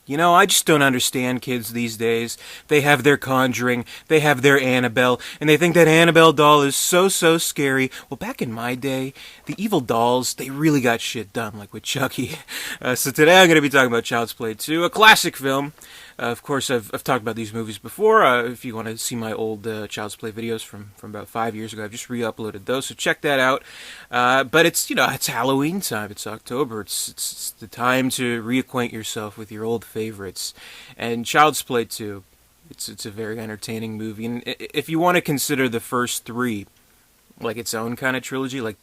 I just don't understand kids these days. They have their Conjuring, they have their Annabelle, and they think that Annabelle doll is so scary. Well, back in my day, the evil dolls, they really got shit done, like with Chucky. So today I'm going to be talking about Child's Play 2, a classic film. Of course, I've talked about these movies before. If you want to see my old Child's Play videos from about 5 years ago, I've just re-uploaded those, so check that out. But it's Halloween time. It's October. It's the time to reacquaint yourself with your old favorites. And Child's Play 2, it's a very entertaining movie. And if you want to consider the first three like its own kind of trilogy, like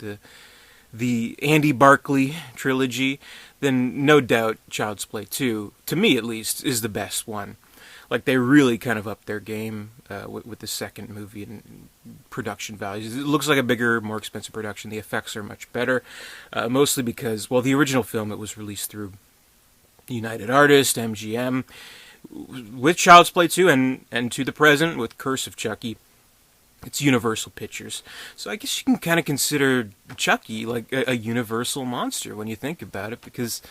the Andy Barclay trilogy, then no doubt Child's Play 2, to me at least, is the best one. Like, they really kind of upped their game with the second movie and production values. It looks like a bigger, more expensive production. The effects are much better, mostly because, well, the original film, it was released through United Artists, MGM. With Child's Play 2 and to the present, with Curse of Chucky, it's Universal Pictures. So I guess you can kind of consider Chucky like a universal monster when you think about it, because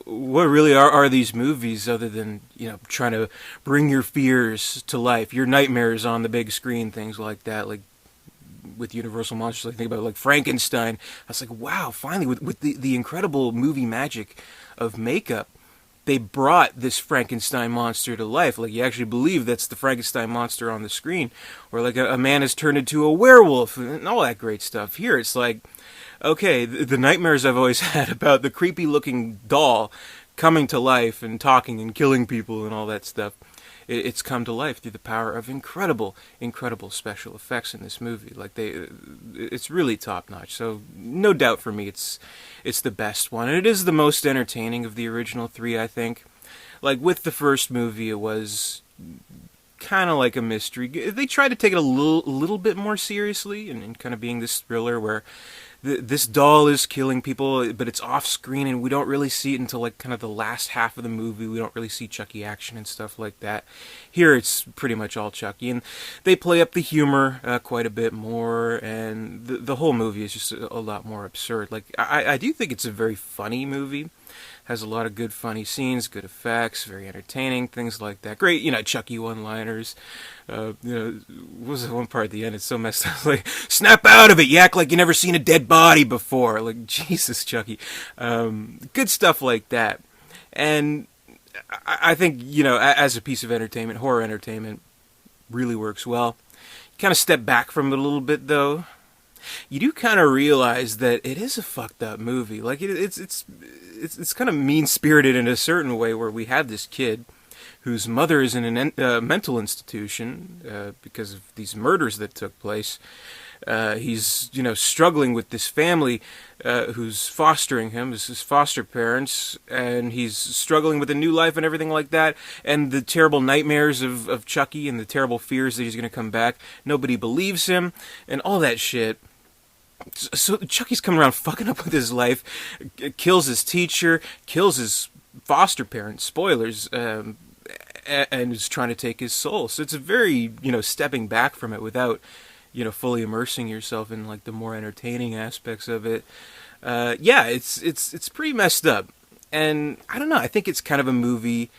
what really are these movies other than, trying to bring your fears to life, your nightmares on the big screen, things like that, like with Universal Monsters. I think about like Frankenstein. I was like, wow, finally, with the incredible movie magic of makeup, they brought this Frankenstein monster to life. Like, you actually believe that's the Frankenstein monster on the screen. Or like a man has turned into a werewolf and all that great stuff. Here it's like, okay, the nightmares I've always had about the creepy looking doll coming to life and talking and killing people and all that stuff, it's come to life through the power of incredible special effects in this movie. Like, it's really top notch. So no doubt for me, it's the best one, and it is the most entertaining of the original three, I think. Like, with the first movie, it was kind of like a mystery. They tried to take it a little bit more seriously, and kind of being this thriller where this doll is killing people, but it's off screen, and we don't really see it until like kind of the last half of the movie. We don't really see Chucky action and stuff like that. Here it's pretty much all Chucky, and they play up the humor quite a bit more, and the whole movie is just a lot more absurd. Like, I do think it's a very funny movie. Has a lot of good funny scenes, good effects, very entertaining, things like that. Great, Chucky one-liners. What was the one part at the end? It's so messed up. Like, snap out of it! You act like you never seen a dead body before. Like, Jesus, Chucky. Good stuff like that. And I think, as a piece of entertainment, horror entertainment really works well. You kind of step back from it a little bit, though. You do kind of realize that it is a fucked up movie. Like, it's kind of mean-spirited in a certain way, where we have this kid whose mother is in a mental institution because of these murders that took place. He's, struggling with this family who's fostering him, his foster parents, and he's struggling with a new life and everything like that, and the terrible nightmares of Chucky and the terrible fears that he's going to come back. Nobody believes him, and all that shit. So Chucky's coming around fucking up with his life, kills his teacher, kills his foster parents, spoilers, and is trying to take his soul. So it's a very, stepping back from it without, fully immersing yourself in like the more entertaining aspects of it. It's pretty messed up. And I don't know, I think it's kind of a movie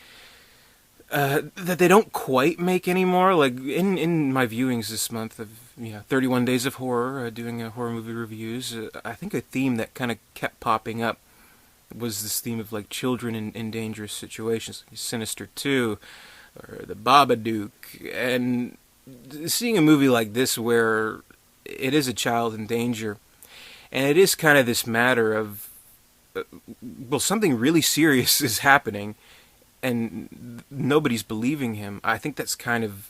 that they don't quite make anymore. Like, in my viewings this month of 31 Days of Horror, doing horror movie reviews, I think a theme that kind of kept popping up was this theme of like children in dangerous situations, like Sinister 2 or The Babadook. And seeing a movie like this where it is a child in danger, and it is kind of this matter of, something really serious is happening, and nobody's believing him. I think that's kind of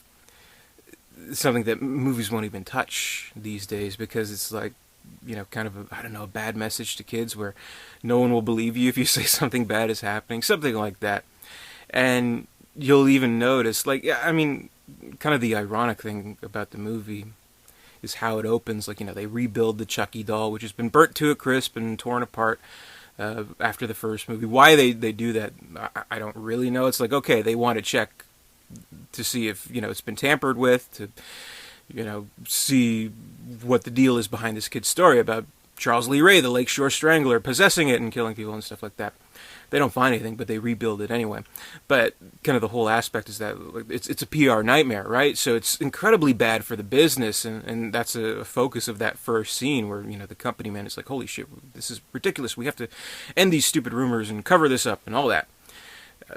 something that movies won't even touch these days, because it's like, kind of a bad message to kids where no one will believe you if you say something bad is happening, something like that. And you'll even notice, like, kind of the ironic thing about the movie is how it opens. Like, they rebuild the Chucky doll, which has been burnt to a crisp and torn apart after the first movie. Why they do that, I don't really know. It's like, okay, they want to check to see if, it's been tampered with, to, see what the deal is behind this kid's story about Charles Lee Ray, the Lakeshore Strangler, possessing it and killing people and stuff like that. They don't find anything, but they rebuild it anyway. But kind of the whole aspect is that it's a PR nightmare, right? So it's incredibly bad for the business, and that's a focus of that first scene where, the company man is like, holy shit, this is ridiculous. We have to end these stupid rumors and cover this up and all that.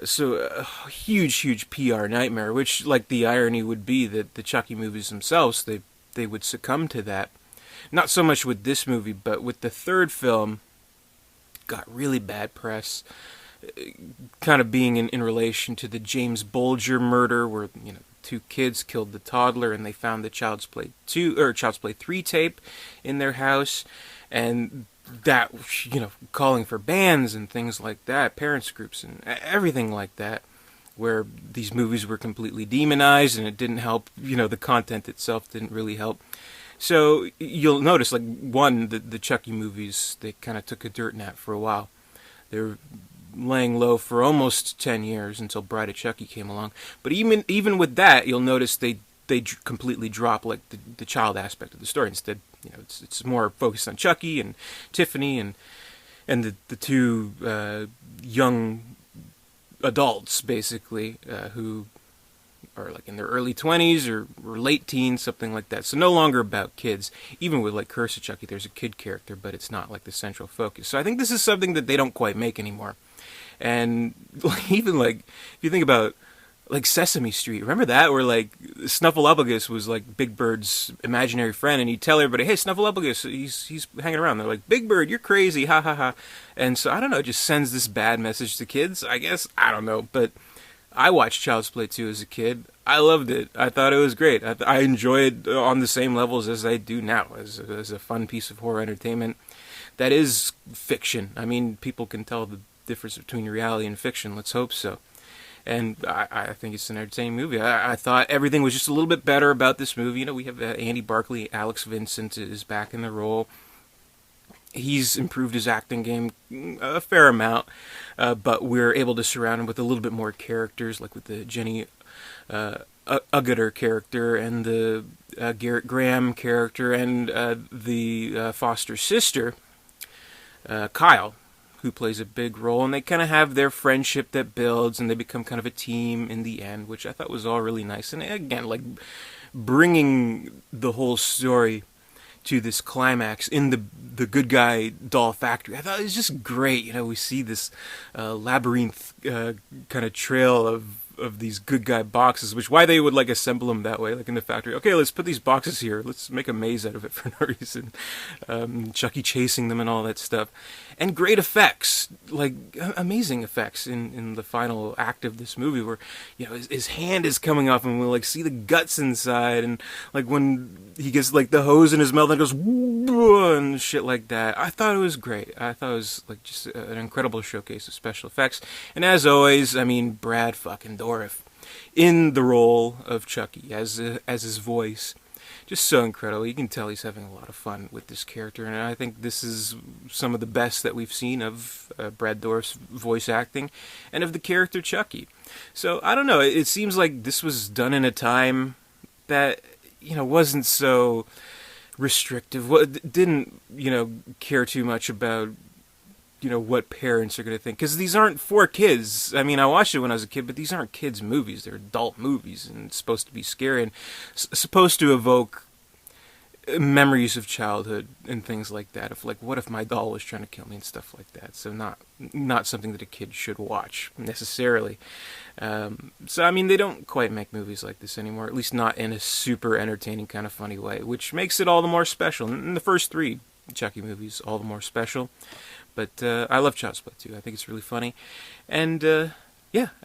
So a huge PR nightmare, which, like, the irony would be that the Chucky movies themselves, they would succumb to that. Not so much with this movie, but with the third film, got really bad press, kind of being in relation to the James Bulger murder, where, two kids killed the toddler, and they found the Child's Play 3 tape in their house, and that, calling for bans and things like that, parents groups and everything like that, where these movies were completely demonized, and it didn't help, the content itself didn't really help. So you'll notice, like, the Chucky movies, they kind of took a dirt nap for a while. They were laying low for almost 10 years until Bride of Chucky came along. But even with that, you'll notice they completely drop, like, the child aspect of the story. Instead, it's more focused on Chucky and Tiffany and the two young adults, basically, who are, like, in their early 20s or late teens, something like that. So no longer about kids. Even with, like, Curse of Chucky, there's a kid character, but it's not, like, the central focus. So I think this is something that they don't quite make anymore. And even, like, if you think about, like, Sesame Street, remember that? Where, like, Snuffleupagus was, like, Big Bird's imaginary friend, and he'd tell everybody, hey, Snuffleupagus, he's hanging around. They're like, Big Bird, you're crazy, ha ha ha. And so, I don't know, it just sends this bad message to kids, I guess. I don't know, but I watched Child's Play 2 as a kid. I loved it. I thought it was great. I enjoyed it on the same levels as I do now, as a fun piece of horror entertainment that is fiction. I mean, people can tell the difference between reality and fiction. Let's hope so. And I think it's an entertaining movie. I thought everything was just a little bit better about this movie. We have Andy Barclay, Alex Vincent is back in the role. He's improved his acting game a fair amount, but we're able to surround him with a little bit more characters, like with the Jenny Agutter character and the Garrett Graham character and the foster sister, Kyle, who plays a big role, and they kind of have their friendship that builds, and they become kind of a team in the end, which I thought was all really nice. And again, like, bringing the whole story to this climax in the good guy doll factory, I thought it was just great. We see this labyrinth kind of trail of these good guy boxes, which why they would, like, assemble them that way, like in the factory. Okay, let's put these boxes here. Let's make a maze out of it for no reason. Chucky chasing them and all that stuff. And great effects, like amazing effects in the final act of this movie where, his hand is coming off and we'll, like, see the guts inside, and, like, when he gets, like, the hose in his mouth and goes and shit like that. I thought it was great. I thought it was, like, just an incredible showcase of special effects. And as always, I mean, Brad fucking Dourif in the role of Chucky as his voice. Just so incredible. You can tell he's having a lot of fun with this character, and I think this is some of the best that we've seen of Brad Dourif's voice acting and of the character Chucky. So, I don't know, it seems like this was done in a time that, wasn't so restrictive, didn't, care too much about, what parents are going to think. Because these aren't for kids. I mean, I watched it when I was a kid, but these aren't kids' movies. They're adult movies, and it's supposed to be scary and supposed to evoke memories of childhood and things like that. Of, like, what if my doll was trying to kill me and stuff like that. So not something that a kid should watch, necessarily. So, I mean, they don't quite make movies like this anymore, at least not in a super entertaining kind of funny way, which makes it all the more special. And the first three Chucky movies, all the more special. But I love Child's Play 2. I think it's really funny. And,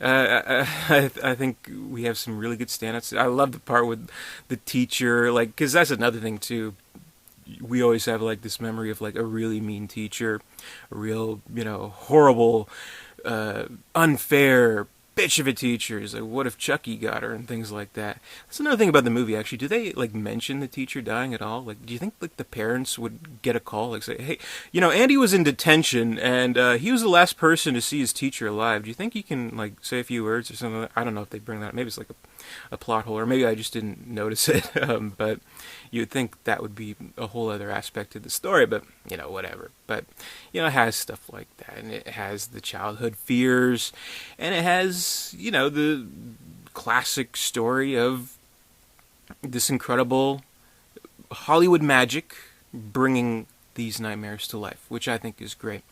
I think we have some really good stand-ups. I love the part with the teacher, like, because that's another thing, too. We always have, like, this memory of, like, a really mean teacher, a real, horrible, unfair bitch of a teacher. Is like, what if Chucky got her and things like that. That's another thing about the movie, actually. Do they, like, mention the teacher dying at all? Like, do you think, like, the parents would get a call, like, say, hey, Andy was in detention and he was the last person to see his teacher alive. Do you think you can, like, say a few words or something? I don't know if they bring that up. Maybe it's like a plot hole, or maybe I just didn't notice it. But you'd think that would be a whole other aspect to the story, but, whatever. But, it has stuff like that, and it has the childhood fears, and it has, the classic story of this incredible Hollywood magic bringing these nightmares to life, which I think is great.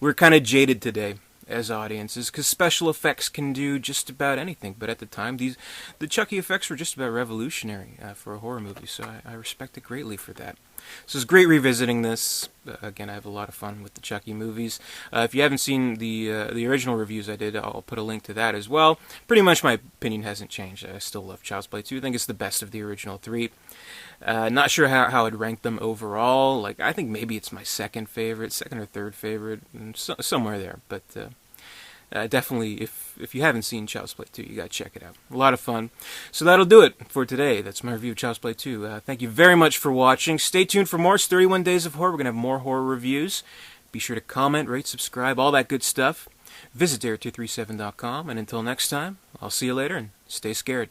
We're kind of jaded today as audiences because special effects can do just about anything, but at the time the Chucky effects were just about revolutionary for a horror movie, so I respect it greatly for that. So it's great revisiting this. Again, I have a lot of fun with the Chucky movies. If you haven't seen the original reviews I did, I'll put a link to that as well. Pretty much my opinion hasn't changed. I still love Child's Play 2. I think it's the best of the original three. Not sure how I'd rank them overall. I think maybe it's my second or third favorite, somewhere there. But definitely, if you haven't seen Child's Play 2, you gotta check it out. A lot of fun. So that'll do it for today. That's my review of Child's Play 2. Thank you very much for watching. Stay tuned for more. It's 31 Days of Horror. We're gonna have more horror reviews. Be sure to comment, rate, subscribe, all that good stuff. Visit Dare237.com, and until next time, I'll see you later, and stay scared.